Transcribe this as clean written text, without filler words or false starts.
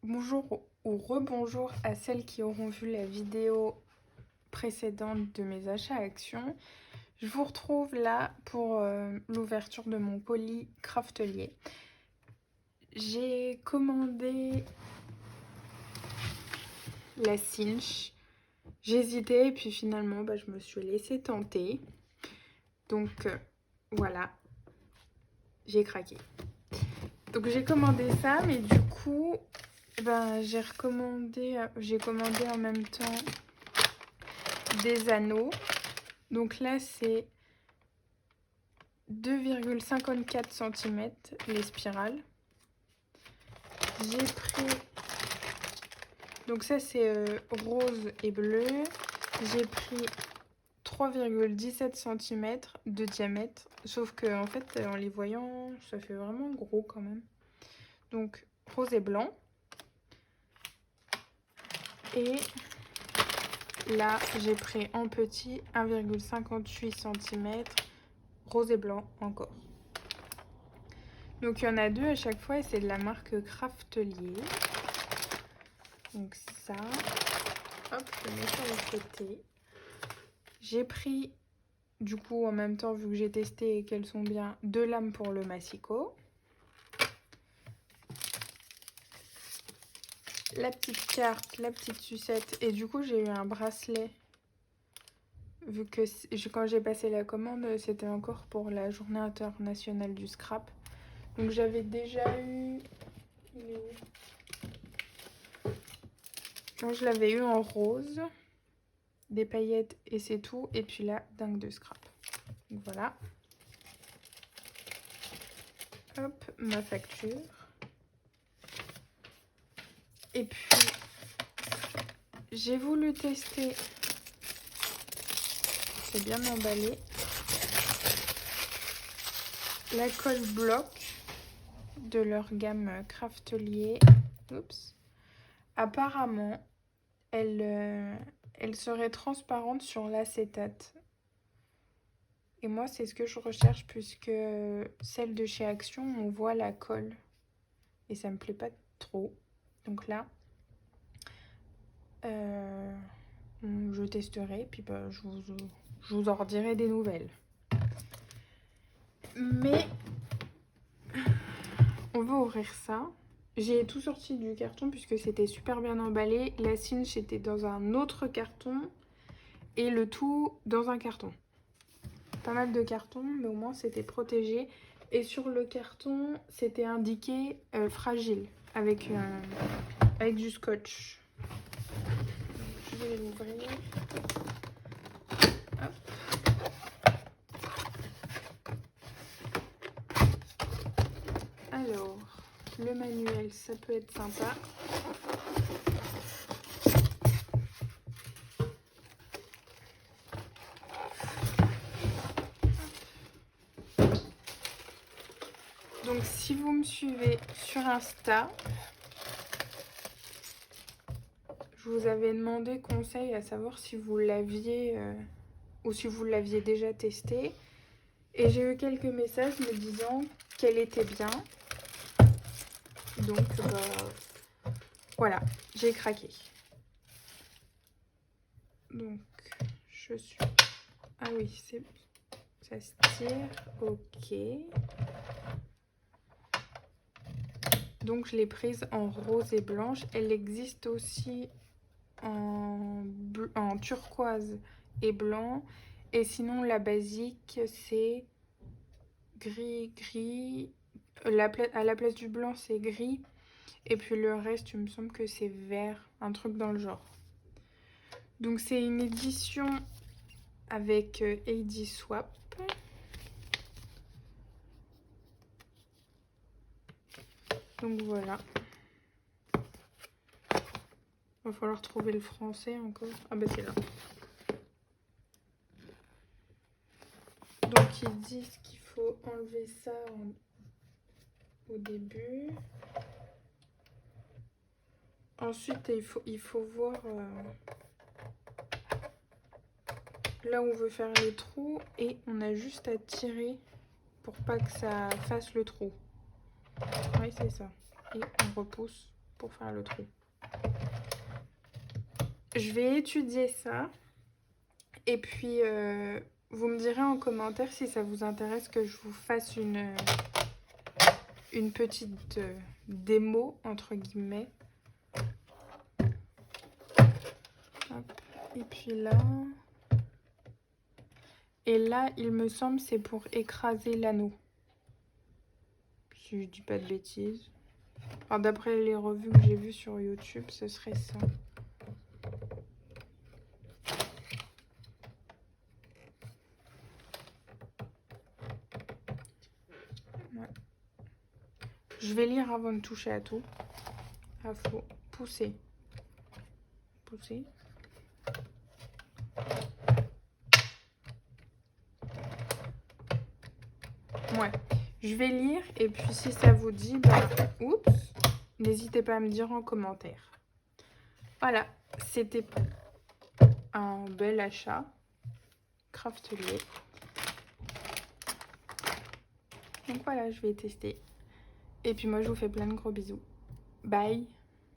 Bonjour ou rebonjour à celles qui auront vu la vidéo précédente de mes achats actions. Je vous retrouve là pour l'ouverture de mon colis Craftelier. J'ai commandé la cinch. J'hésitais et puis finalement je me suis laissée tenter. Donc voilà, j'ai craqué. Donc j'ai commandé ça, mais du coup j'ai commandé en même temps des anneaux. Donc là c'est 2,54 cm les spirales. J'ai pris, donc ça c'est rose et bleu. J'ai pris 3,17 cm de diamètre, sauf que en fait en les voyant ça fait vraiment gros quand même. Donc rose et blanc. Et là j'ai pris en petit 1,58 cm rose et blanc encore. Donc il y en a deux à chaque fois et c'est de la marque Craftelier. Donc ça, hop, je mets sur le côté. J'ai pris du coup en même temps, vu que j'ai testé qu'elles sont bien, 2 lames pour le massicot. La petite carte, la petite sucette, et du coup j'ai eu un bracelet. Vu que quand j'ai passé la commande, c'était encore pour la journée internationale du scrap. Donc j'avais déjà eu... Il est où? Donc je l'avais eu en rose, des paillettes et c'est tout. Et puis là, dingue de scrap. Donc voilà. Hop, ma facture. Et puis, j'ai voulu tester. C'est bien emballé. La colle bloc de leur gamme Craftelier. Oups. Apparemment, elle serait transparente sur l'acétate. Et moi, c'est ce que je recherche puisque celle de chez Action, on voit la colle. Et ça me plaît pas trop. Donc là, je testerai. Puis je vous en redirai des nouvelles. Mais on va ouvrir ça. J'ai tout sorti du carton puisque c'était super bien emballé. La cinch était dans un autre carton et le tout dans un carton. Pas mal de cartons, mais au moins c'était protégé. Et sur le carton, c'était indiqué fragile avec du scotch. Donc, je vais l'ouvrir. Hop. Alors, le manuel, ça peut être sympa. Donc si vous me suivez sur Insta, je vous avais demandé conseil à savoir si vous l'aviez ou si vous l'aviez déjà testé. Et j'ai eu quelques messages me disant qu'elle était bien. Donc voilà, j'ai craqué. Donc je suis... Ah oui, ça se tire, ok. Donc je l'ai prise en rose et blanche. Elle existe aussi en turquoise et blanc. Et sinon la basique c'est gris. À la place du blanc c'est gris. Et puis le reste il me semble que c'est vert. Un truc dans le genre. Donc c'est une édition avec Heidi Swap. Donc voilà. Va falloir trouver le français encore. Ah bah c'est là. Donc ils disent qu'il faut enlever ça au début. Ensuite il faut voir là où on veut faire les trous et on a juste à tirer pour pas que ça fasse le trou. Oui c'est ça. Et on repousse pour faire le trou. Je vais étudier ça. Et puis, vous me direz en commentaire si ça vous intéresse que je vous fasse une petite démo, entre guillemets. Hop. Et puis là... Et là, il me semble, c'est pour écraser l'anneau. Si je dis pas de bêtises. Enfin, d'après les revues que j'ai vues sur YouTube, ce serait ça. Ouais. Je vais lire avant de toucher à tout. Ah, faut pousser. Pousser. Ouais. Je vais lire et puis si ça vous dit, bah, oups, n'hésitez pas à me dire en commentaire. Voilà, c'était un bel achat. Craftelier. Donc voilà, je vais tester. Et puis moi, je vous fais plein de gros bisous. Bye!